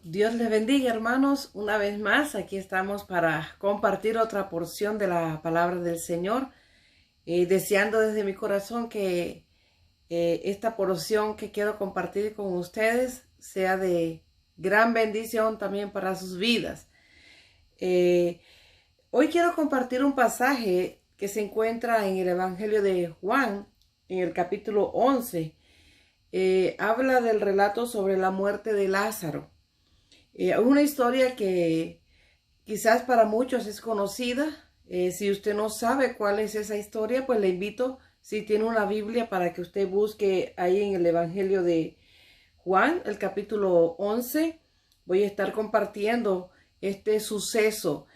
Dios les bendiga, hermanos. Una vez más, aquí estamos para compartir otra porción de la palabra del Señor, deseando desde mi corazón que esta porción que quiero compartir con ustedes sea de gran bendición también para sus vidas. Eh, Hoy quiero compartir un pasaje que se encuentra en el Evangelio de Juan, en el capítulo 11. Habla del relato sobre la muerte de Lázaro. Una historia que quizás para muchos es conocida. Si usted no sabe cuál es esa historia, pues le invito, si tiene una Biblia, para que usted busque ahí en el Evangelio de Juan, el capítulo 11. Voy a estar compartiendo este suceso,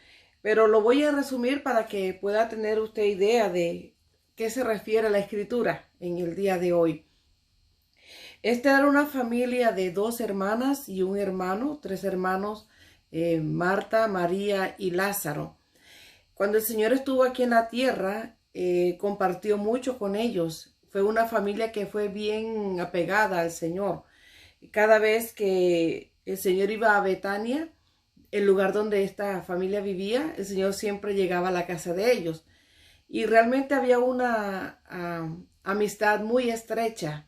pero lo voy a resumir para que pueda tener usted idea de qué se refiere la escritura en el día de hoy. Esta era una familia de 2 hermanas y un hermano, 3 hermanos, Marta, María y Lázaro. Cuando el Señor estuvo aquí en la tierra, compartió mucho con ellos. Fue una familia que fue bien apegada al Señor. Cada vez que el Señor iba a Betania, el lugar donde esta familia vivía, el Señor siempre llegaba a la casa de ellos. Y realmente había una amistad muy estrecha.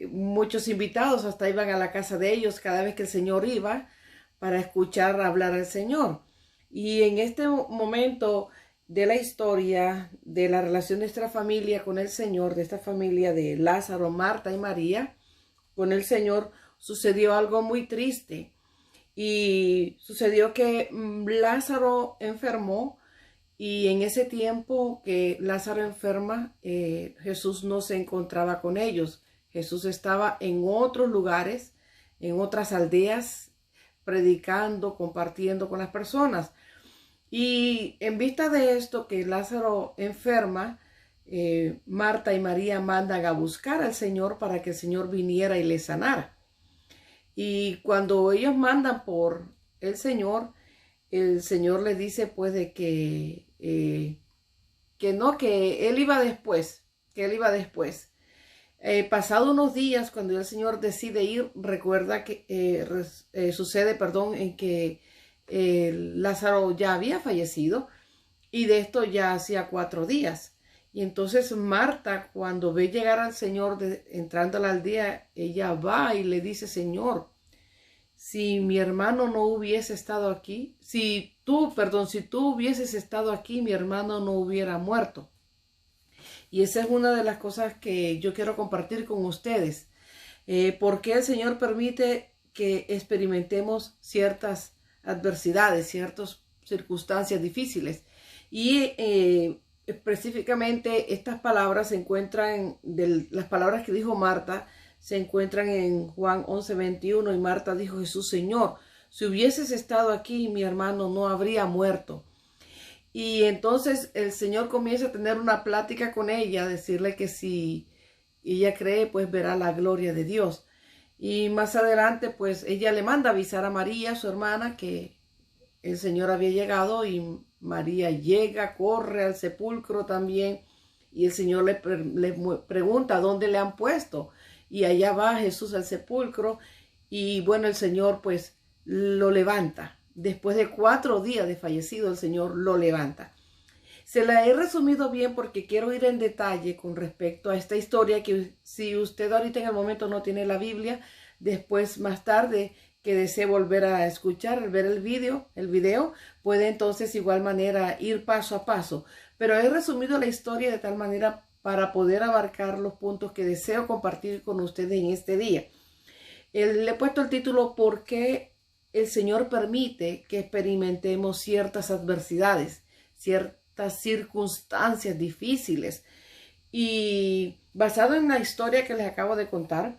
Muchos invitados hasta iban a la casa de ellos cada vez que el Señor iba para escuchar hablar al Señor. Y en este momento de la historia de la relación de esta familia con el Señor, de esta familia de Lázaro, Marta y María, con el Señor, sucedió algo muy triste. Y sucedió que Lázaro enfermó, y en ese tiempo que Lázaro enferma, Jesús no se encontraba con ellos. Jesús estaba en otros lugares, en otras aldeas, predicando, compartiendo con las personas. Y en vista de esto, que Lázaro enferma, Marta y María mandan a buscar al Señor para que el Señor viniera y le sanara. Y cuando ellos mandan por el Señor les dice pues de que no, que Él iba después, pasado unos días, cuando el Señor decide ir, recuerda que sucede, en que Lázaro ya había fallecido, y de esto ya hacía 4 días. Y entonces Marta, cuando ve llegar al Señor entrando a la aldea, ella va y le dice: Señor, si mi hermano no hubiese estado aquí, si tú hubieses estado aquí, mi hermano no hubiera muerto. Y esa es una de las cosas que yo quiero compartir con ustedes. ¿Por qué el Señor permite que experimentemos ciertas adversidades, ciertas circunstancias difíciles? Y específicamente estas palabras se encuentran, las palabras que dijo Marta, se encuentran en Juan 11:21, y Marta dijo: Jesús, Señor, si hubieses estado aquí, mi hermano no habría muerto. Y entonces el Señor comienza a tener una plática con ella, decirle que si ella cree, pues verá la gloria de Dios. Y más adelante, pues ella le manda avisar a María, su hermana, que el Señor había llegado, y María llega, corre al sepulcro también, y el Señor le pregunta dónde le han puesto, y allá va Jesús al sepulcro, y bueno, el Señor pues lo levanta. Después de 4 días de fallecido, el Señor lo levanta. Se la he resumido bien porque quiero ir en detalle con respecto a esta historia, que si usted ahorita en el momento no tiene la Biblia, después más tarde que desee volver a escuchar, ver el video, puede entonces igual manera ir paso a paso. Pero he resumido la historia de tal manera para poder abarcar los puntos que deseo compartir con ustedes en este día. Le he puesto el título: ¿por qué el Señor permite que experimentemos ciertas adversidades, ciertas circunstancias difíciles? Y basado en la historia que les acabo de contar,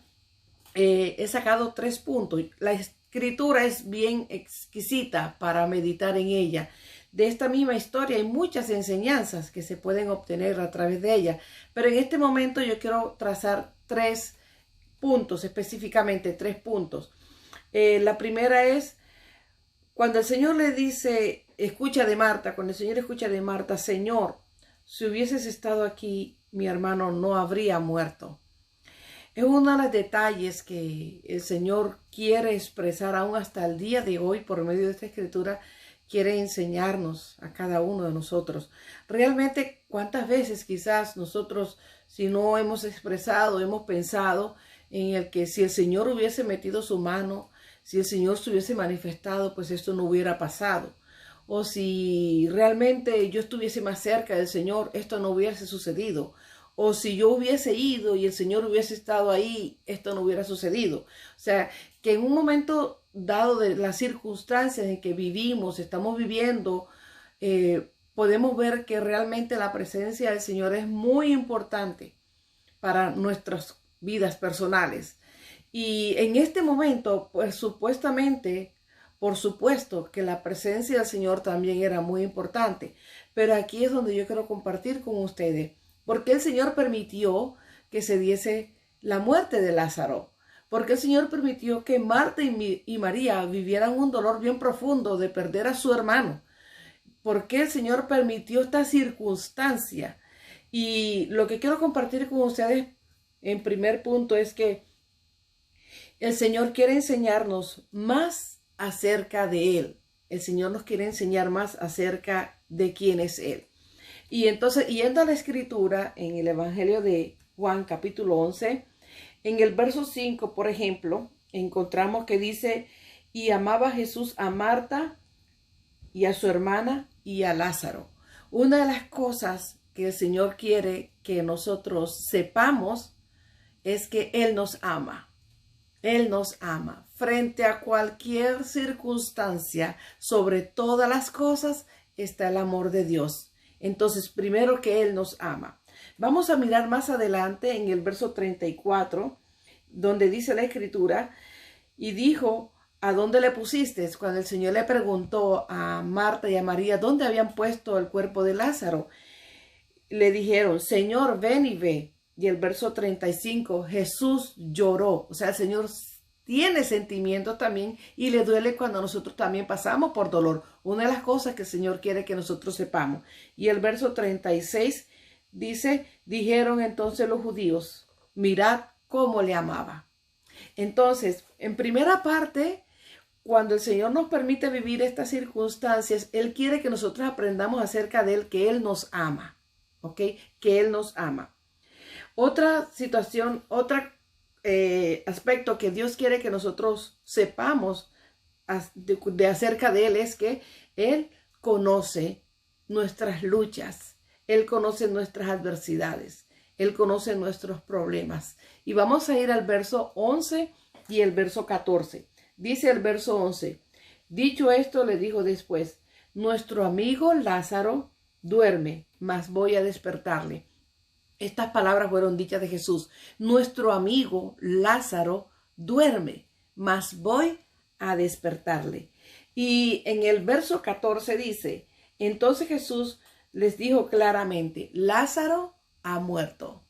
he sacado 3 puntos. La escritura es bien exquisita para meditar en ella. De esta misma historia hay muchas enseñanzas que se pueden obtener a través de ella, pero en este momento yo quiero trazar 3 puntos, específicamente 3 puntos. La primera es cuando el Señor le dice, cuando el Señor escucha de Marta: Señor, si hubieses estado aquí, mi hermano no habría muerto. Es uno de los detalles que el Señor quiere expresar aún hasta el día de hoy por medio de esta escritura. Quiere enseñarnos a cada uno de nosotros. Realmente, ¿cuántas veces quizás nosotros, si no hemos expresado, hemos pensado en el que si el Señor hubiese metido su mano, si el Señor se hubiese manifestado, pues esto no hubiera pasado? O si realmente yo estuviese más cerca del Señor, esto no hubiese sucedido. O si yo hubiese ido y el Señor hubiese estado ahí, esto no hubiera sucedido. O sea, que en un momento dado de las circunstancias en que vivimos, estamos viviendo, podemos ver que realmente la presencia del Señor es muy importante para nuestras vidas personales. Y en este momento, pues supuestamente, por supuesto que la presencia del Señor también era muy importante. Pero aquí es donde yo quiero compartir con ustedes. ¿Por qué el Señor permitió que se diese la muerte de Lázaro? ¿Por qué el Señor permitió que Marta y María vivieran un dolor bien profundo de perder a su hermano? ¿Por qué el Señor permitió esta circunstancia? Y lo que quiero compartir con ustedes en primer punto es que el Señor quiere enseñarnos más acerca de Él. El Señor nos quiere enseñar más acerca de quién es Él. Y entonces, yendo a la escritura, en el Evangelio de Juan, capítulo 11, en el verso 5, por ejemplo, encontramos que dice, y amaba Jesús a Marta y a su hermana y a Lázaro. Una de las cosas que el Señor quiere que nosotros sepamos es que Él nos ama. Él nos ama. Frente a cualquier circunstancia, sobre todas las cosas, está el amor de Dios. Entonces, primero que Él nos ama. Vamos a mirar más adelante en el verso 34, donde dice la escritura, y dijo, ¿a dónde le pusiste? Cuando el Señor le preguntó a Marta y a María, ¿dónde habían puesto el cuerpo de Lázaro? Le dijeron, Señor, ven y ve. Y el verso 35, Jesús lloró. O sea, el Señor tiene sentimientos también y le duele cuando nosotros también pasamos por dolor. Una de las cosas que el Señor quiere que nosotros sepamos. Y el verso 36 dice, dijeron entonces los judíos, mirad cómo le amaba. Entonces, en primera parte, cuando el Señor nos permite vivir estas circunstancias, Él quiere que nosotros aprendamos acerca de Él, que Él nos ama. ¿Ok? Que Él nos ama. Otra situación, aspecto que Dios quiere que nosotros sepamos de acerca de Él es que Él conoce nuestras luchas, Él conoce nuestras adversidades, Él conoce nuestros problemas. Y vamos a ir al verso 11 y el verso 14. Dice el verso 11, dicho esto le dijo después, nuestro amigo Lázaro duerme, mas voy a despertarle. Estas palabras fueron dichas de Jesús. Nuestro amigo Lázaro duerme, mas voy a despertarle. Y en el verso 14 dice, entonces Jesús les dijo claramente, Lázaro ha muerto.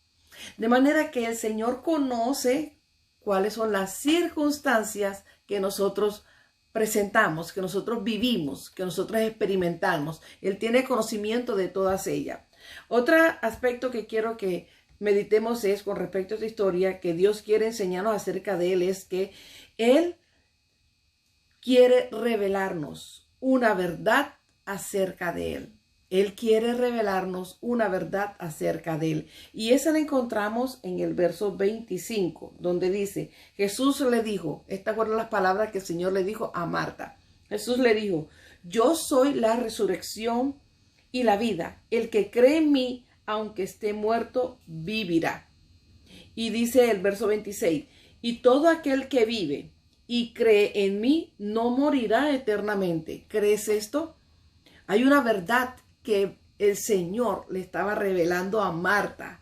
De manera que el Señor conoce cuáles son las circunstancias que nosotros presentamos, que nosotros vivimos, que nosotros experimentamos. Él tiene conocimiento de todas ellas. Otro aspecto que quiero que meditemos es con respecto a esta historia que Dios quiere enseñarnos acerca de Él, es que Él quiere revelarnos una verdad acerca de Él. Él quiere revelarnos una verdad acerca de Él. Y esa la encontramos en el verso 25, donde dice, Jesús le dijo, estas fueron las palabras que el Señor le dijo a Marta. Jesús le dijo, yo soy la resurrección y la vida. El que cree en mí, aunque esté muerto, vivirá. Y dice el verso 26, y todo aquel que vive y cree en mí, no morirá eternamente. ¿Crees esto? Hay una verdad que el Señor le estaba revelando a Marta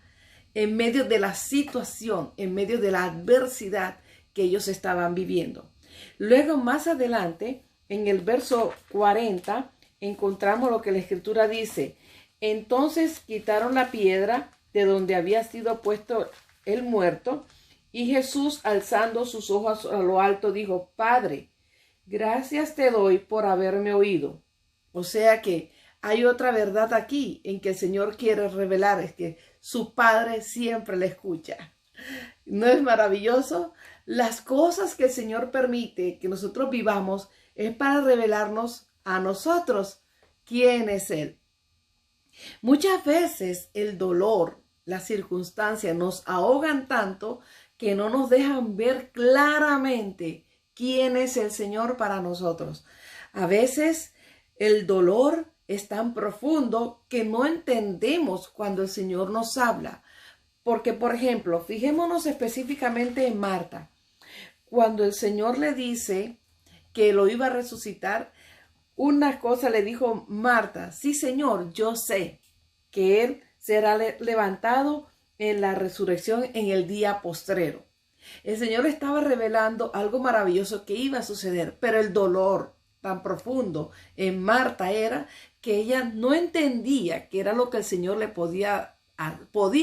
en medio de la situación, en medio de la adversidad que ellos estaban viviendo. Luego, más adelante, en el verso 40, encontramos lo que la Escritura dice. Entonces quitaron la piedra de donde había sido puesto el muerto, y Jesús, alzando sus ojos a lo alto, dijo, Padre, gracias te doy por haberme oído. O sea que hay otra verdad aquí en que el Señor quiere revelar, es que su Padre siempre le escucha. ¿No es maravilloso? Las cosas que el Señor permite que nosotros vivamos es para revelarnos a nosotros quién es Él. Muchas veces el dolor, las circunstancias nos ahogan tanto que no nos dejan ver claramente quién es el Señor para nosotros. A veces el dolor es tan profundo que no entendemos cuando el Señor nos habla. Porque, por ejemplo, fijémonos específicamente en Marta. Cuando el Señor le dice que lo iba a resucitar, una cosa le dijo Marta: sí, Señor, yo sé que Él será levantado en la resurrección en el día postrero. El Señor estaba revelando algo maravilloso que iba a suceder, pero el dolor tan profundo en Marta era que ella no entendía qué era lo que el Señor le podía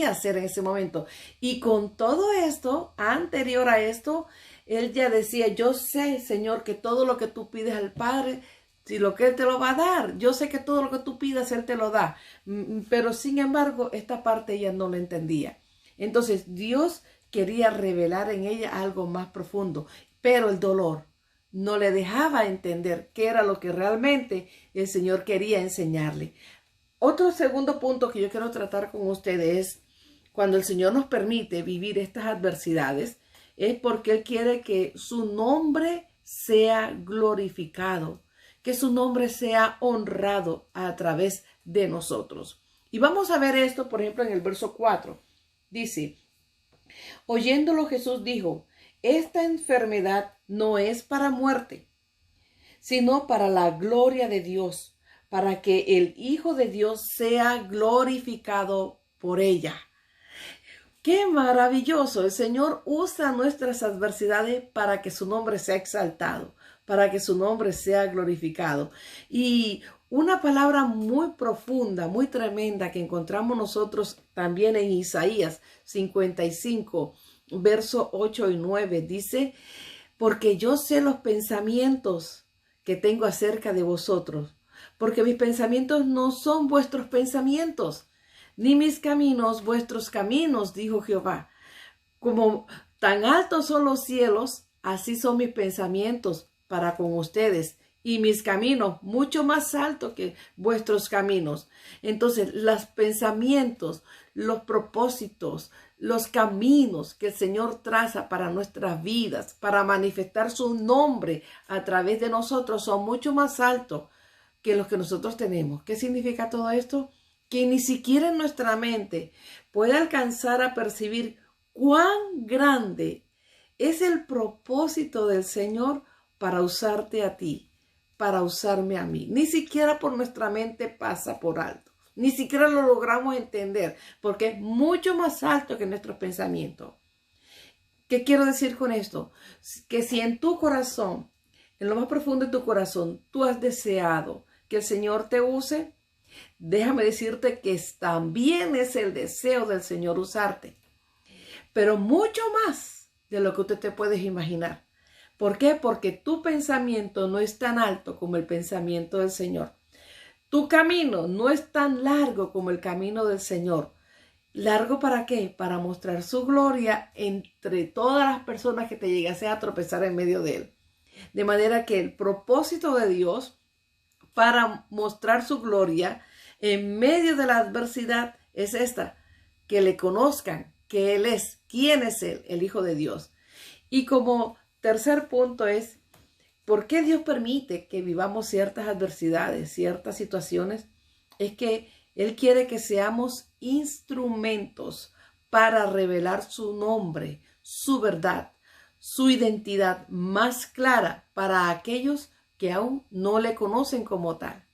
hacer en ese momento. Y con todo esto, anterior a esto, él ya decía: yo sé, Señor, que todo lo que tú pides al Padre, si lo que Él te lo va a dar, yo sé que todo lo que tú pidas, Él te lo da. Pero sin embargo, esta parte ella no lo entendía. Entonces Dios quería revelar en ella algo más profundo, pero el dolor no le dejaba entender qué era lo que realmente el Señor quería enseñarle. Otro segundo punto que yo quiero tratar con ustedes es: cuando el Señor nos permite vivir estas adversidades, es porque Él quiere que su nombre sea glorificado, que su nombre sea honrado a través de nosotros. Y vamos a ver esto, por ejemplo, en el verso 4. Dice: oyéndolo Jesús dijo: esta enfermedad no es para muerte, sino para la gloria de Dios, para que el Hijo de Dios sea glorificado por ella. ¡Qué maravilloso! El Señor usa nuestras adversidades para que su nombre sea exaltado, para que su nombre sea glorificado. Y una palabra muy profunda, muy tremenda que encontramos nosotros también en Isaías 55, versos 8 y 9, dice: porque yo sé los pensamientos que tengo acerca de vosotros, porque mis pensamientos no son vuestros pensamientos, ni mis caminos vuestros caminos, dijo Jehová. Como tan altos son los cielos, así son mis pensamientos para con ustedes, y mis caminos mucho más altos que vuestros caminos. Entonces, los pensamientos, los propósitos, los caminos que el Señor traza para nuestras vidas, para manifestar su nombre a través de nosotros, son mucho más altos que los que nosotros tenemos. ¿Qué significa todo esto? Que ni siquiera en nuestra mente puede alcanzar a percibir cuán grande es el propósito del Señor para usarte a ti, para usarme a mí. Ni siquiera por nuestra mente pasa por alto. Ni siquiera lo logramos entender, porque es mucho más alto que nuestros pensamientos. ¿Qué quiero decir con esto? Que si en tu corazón, en lo más profundo de tu corazón, tú has deseado que el Señor te use, déjame decirte que también es el deseo del Señor usarte, pero mucho más de lo que usted te puedes imaginar. ¿Por qué? Porque tu pensamiento no es tan alto como el pensamiento del Señor. Tu camino no es tan largo como el camino del Señor. ¿Largo para qué? Para mostrar su gloria entre todas las personas que te llegasen a tropezar en medio de él. De manera que el propósito de Dios para mostrar su gloria en medio de la adversidad es esta: que le conozcan, que Él es, quién es Él, el Hijo de Dios. Y como tercer punto es: ¿por qué Dios permite que vivamos ciertas adversidades, ciertas situaciones? Es que Él quiere que seamos instrumentos para revelar su nombre, su verdad, su identidad más clara para aquellos que aún no le conocen como tal.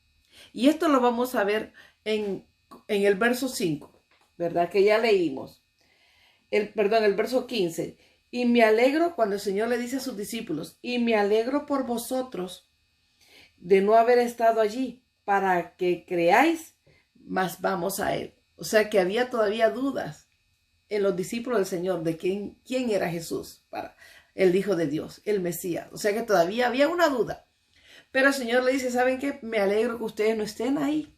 Y esto lo vamos a ver en el verso 5, ¿verdad? Que ya leímos. El verso 15. Y me alegro cuando el Señor le dice a sus discípulos: y me alegro por vosotros de no haber estado allí para que creáis, mas vamos a Él. O sea que había todavía dudas en los discípulos del Señor de quién era Jesús, para el Hijo de Dios, el Mesías. O sea que todavía había una duda. Pero el Señor le dice: ¿saben qué? Me alegro que ustedes no estén ahí.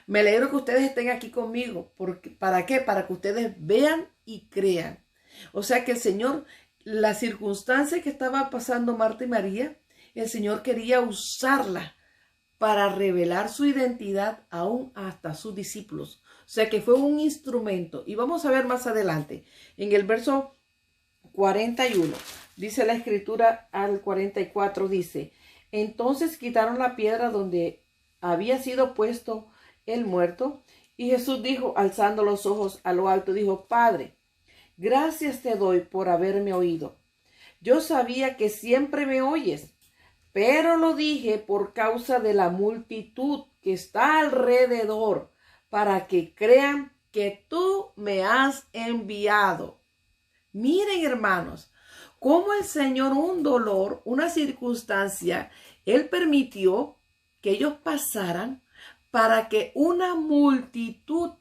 Me alegro que ustedes estén aquí conmigo. ¿Para qué? Para que ustedes vean y crean. O sea que el Señor, la circunstancia que estaba pasando Marta y María, el Señor quería usarla para revelar su identidad aún hasta sus discípulos. O sea que fue un instrumento. Y vamos a ver más adelante, en el verso 41, dice la escritura al 44, dice: entonces quitaron la piedra donde había sido puesto el muerto, y Jesús dijo, alzando los ojos a lo alto, dijo: Padre, gracias te doy por haberme oído. Yo sabía que siempre me oyes, pero lo dije por causa de la multitud que está alrededor, para que crean que tú me has enviado. Miren, hermanos, cómo el Señor, un dolor, una circunstancia, Él permitió que ellos pasaran para que una multitud,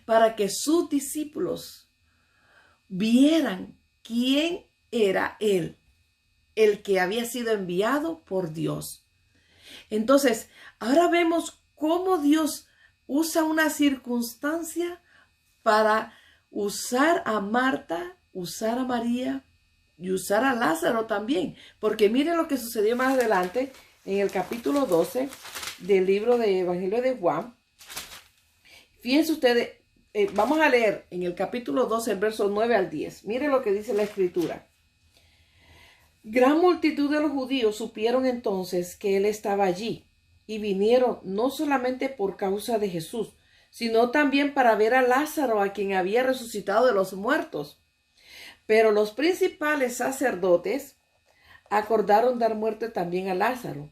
para que sus discípulos vieran quién era Él, el que había sido enviado por Dios. Entonces, ahora vemos cómo Dios usa una circunstancia para usar a Marta, usar a María y usar a Lázaro también. Porque miren lo que sucedió más adelante en el capítulo 12 del libro de Evangelio de Juan. Fíjense ustedes, vamos a leer en el capítulo 12, el verso 9 al 10. Miren lo que dice la escritura. Gran multitud de los judíos supieron entonces que él estaba allí y vinieron no solamente por causa de Jesús, sino también para ver a Lázaro, a quien había resucitado de los muertos. Pero los principales sacerdotes acordaron dar muerte también a Lázaro,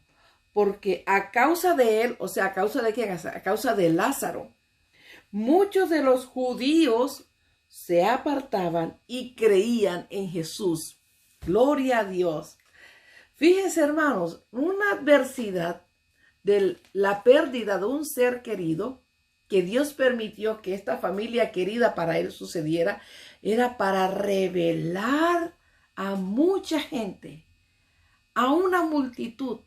porque a causa de él, o sea, ¿a causa de quién? A causa de Lázaro, muchos de los judíos se apartaban y creían en Jesús. Gloria a Dios. Fíjense, hermanos, una adversidad de la pérdida de un ser querido que Dios permitió que esta familia querida para él sucediera, era para revelar a mucha gente, a una multitud,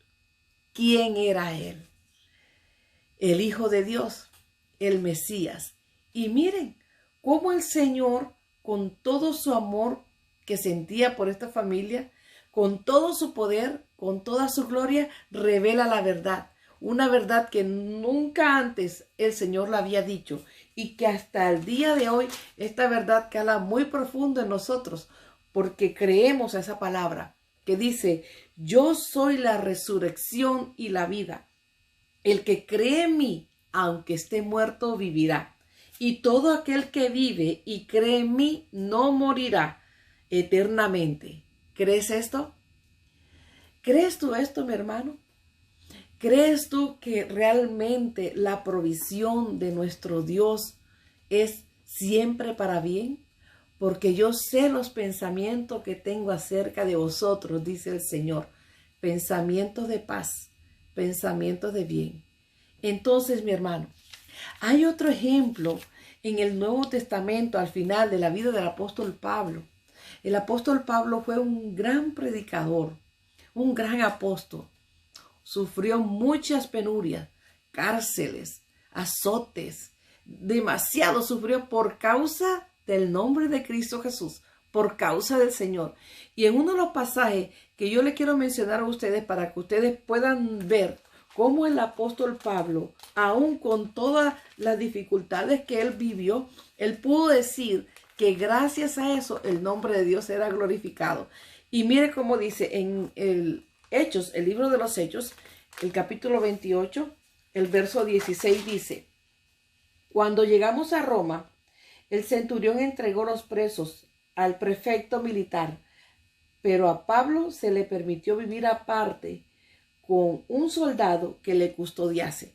quién era él. El Hijo de Dios, el Mesías. Y miren cómo el Señor, con todo su amor que sentía por esta familia, con todo su poder, con toda su gloria, revela la verdad. Una verdad que nunca antes el Señor la había dicho y que hasta el día de hoy esta verdad cala muy profundo en nosotros porque creemos a esa palabra que dice: yo soy la resurrección y la vida. El que cree en mí, aunque esté muerto, vivirá. Y todo aquel que vive y cree en mí no morirá eternamente. ¿Crees esto? ¿Crees tú esto, mi hermano? ¿Crees tú que realmente la provisión de nuestro Dios es siempre para bien? Porque yo sé los pensamientos que tengo acerca de vosotros, dice el Señor. Pensamientos de paz, pensamientos de bien. Entonces, mi hermano, hay otro ejemplo en el Nuevo Testamento, al final de la vida del apóstol Pablo. El apóstol Pablo fue un gran predicador, un gran apóstol. Sufrió muchas penurias, cárceles, azotes. Demasiado sufrió por causa del nombre de Cristo Jesús, por causa del Señor. Y en uno de los pasajes que yo le quiero mencionar a ustedes para que ustedes puedan ver cómo el apóstol Pablo, aún con todas las dificultades que él vivió, él pudo decir que gracias a eso el nombre de Dios era glorificado. Y mire cómo dice en el Hechos, el libro de los Hechos, el capítulo 28, el verso 16 dice: cuando llegamos a Roma, el centurión entregó los presos al prefecto militar, pero a Pablo se le permitió vivir aparte con un soldado que le custodiase.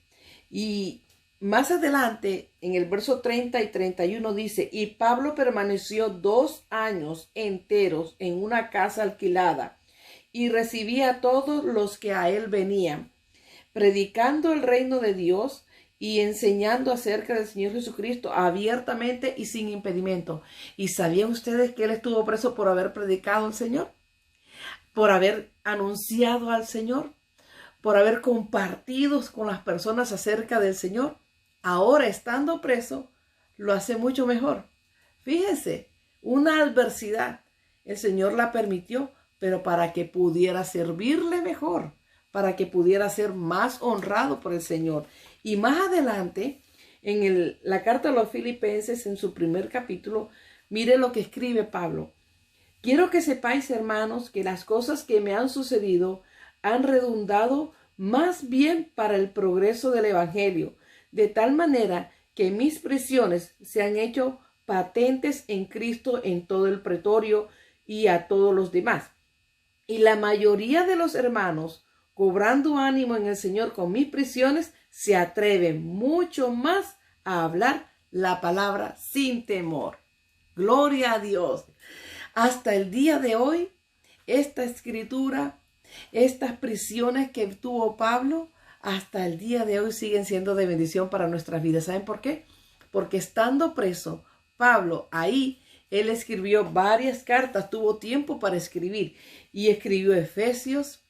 Y más adelante, en el verso 30 y 31 dice: y Pablo permaneció 2 años enteros en una casa alquilada y recibía a todos los que a él venían, predicando el reino de Dios y enseñando acerca del Señor Jesucristo abiertamente y sin impedimento. ¿Y sabían ustedes que él estuvo preso por haber predicado al Señor? Por haber anunciado al Señor, por haber compartido con las personas acerca del Señor. Ahora, estando preso, lo hace mucho mejor. Fíjense, una adversidad. El Señor la permitió, pero para que pudiera servirle mejor, para que pudiera ser más honrado por el Señor. Y más adelante, en la carta a los Filipenses, en su primer capítulo, mire lo que escribe Pablo. Quiero que sepáis, hermanos, que las cosas que me han sucedido han redundado más bien para el progreso del Evangelio, de tal manera que mis prisiones se han hecho patentes en Cristo en todo el pretorio y a todos los demás. Y la mayoría de los hermanos, cobrando ánimo en el Señor con mis prisiones, se atreven mucho más a hablar la palabra sin temor. Gloria a Dios. Hasta el día de hoy, esta escritura, estas prisiones que tuvo Pablo, hasta el día de hoy siguen siendo de bendición para nuestras vidas. ¿Saben por qué? Porque estando preso, Pablo ahí, él escribió varias cartas, tuvo tiempo para escribir y escribió Efesios,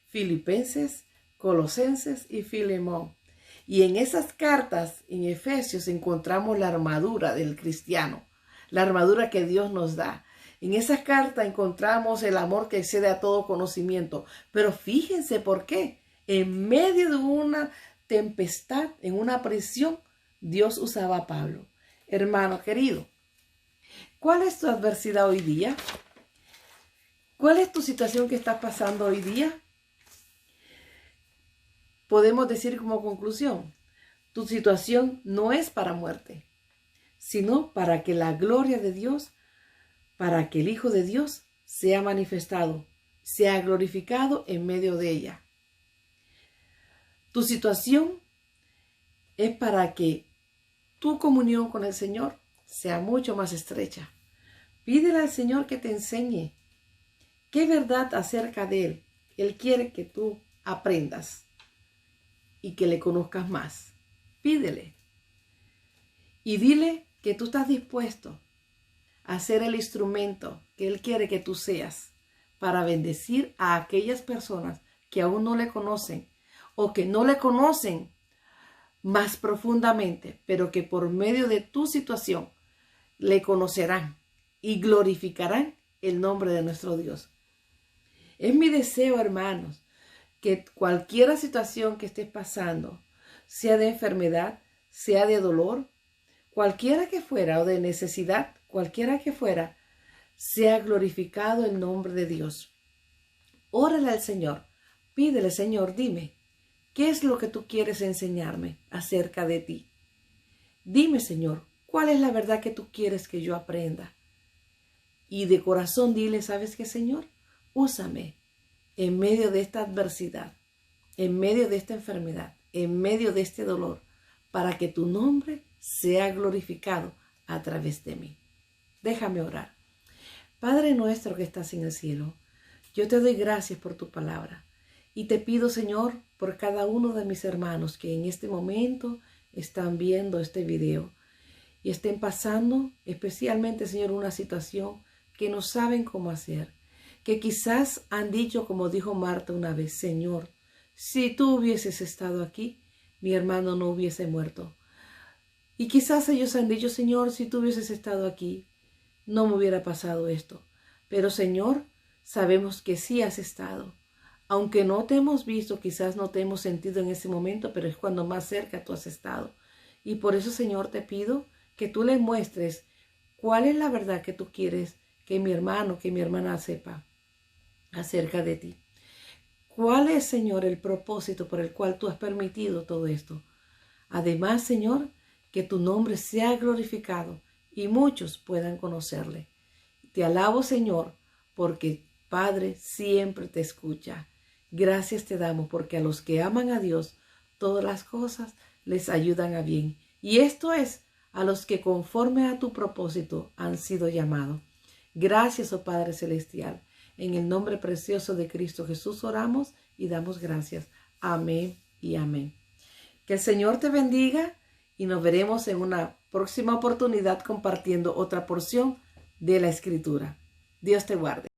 Filipenses, Colosenses y Filemón. Y en esas cartas, en Efesios, encontramos la armadura del cristiano, la armadura que Dios nos da. En esas cartas encontramos el amor que excede a todo conocimiento. Pero fíjense por qué. En medio de una tempestad, en una prisión, Dios usaba a Pablo. Hermano querido, ¿cuál es tu adversidad hoy día? ¿Cuál es tu situación que estás pasando hoy día? Podemos decir como conclusión, tu situación no es para muerte, sino para que la gloria de Dios, para que el Hijo de Dios sea manifestado, sea glorificado en medio de ella. Tu situación es para que tu comunión con el Señor sea mucho más estrecha. Pídele al Señor que te enseñe qué verdad acerca de Él Él quiere que tú aprendas y que le conozcas más. Pídele y dile que tú estás dispuesto a ser el instrumento que Él quiere que tú seas para bendecir a aquellas personas que aún no le conocen o que no le conocen más profundamente, pero que por medio de tu situación le conocerán y glorificarán el nombre de nuestro Dios. Es mi deseo, hermanos, que cualquier situación que estés pasando, sea de enfermedad, sea de dolor, cualquiera que fuera, o de necesidad, cualquiera que fuera, sea glorificado el nombre de Dios. Órale al Señor, pídele, Señor, dime, ¿qué es lo que tú quieres enseñarme acerca de ti? Dime, Señor, ¿cuál es la verdad que tú quieres que yo aprenda? Y de corazón dile, ¿sabes qué, Señor? Úsame en medio de esta adversidad, en medio de esta enfermedad, en medio de este dolor, para que tu nombre sea glorificado a través de mí. Déjame orar. Padre nuestro que estás en el cielo, yo te doy gracias por tu palabra y te pido, Señor, por cada uno de mis hermanos que en este momento están viendo este video y estén pasando especialmente, Señor, una situación que no saben cómo hacer, que quizás han dicho, como dijo Marta una vez, Señor, si tú hubieses estado aquí, mi hermano no hubiese muerto. Y quizás ellos han dicho, Señor, si tú hubieses estado aquí, no me hubiera pasado esto. Pero, Señor, sabemos que sí has estado. Aunque no te hemos visto, quizás no te hemos sentido en ese momento, pero es cuando más cerca tú has estado. Y por eso, Señor, te pido que tú le muestres cuál es la verdad que tú quieres que mi hermano, que mi hermana sepa acerca de ti. ¿Cuál es, Señor, el propósito por el cual tú has permitido todo esto? Además, Señor, que tu nombre sea glorificado y muchos puedan conocerle. Te alabo, Señor, porque Padre siempre te escucha. Gracias te damos porque a los que aman a Dios, todas las cosas les ayudan a bien. Y esto es a los que conforme a tu propósito han sido llamados. Gracias, oh Padre Celestial. En el nombre precioso de Cristo Jesús oramos y damos gracias. Amén y amén. Que el Señor te bendiga y nos veremos en una próxima oportunidad compartiendo otra porción de la Escritura. Dios te guarde.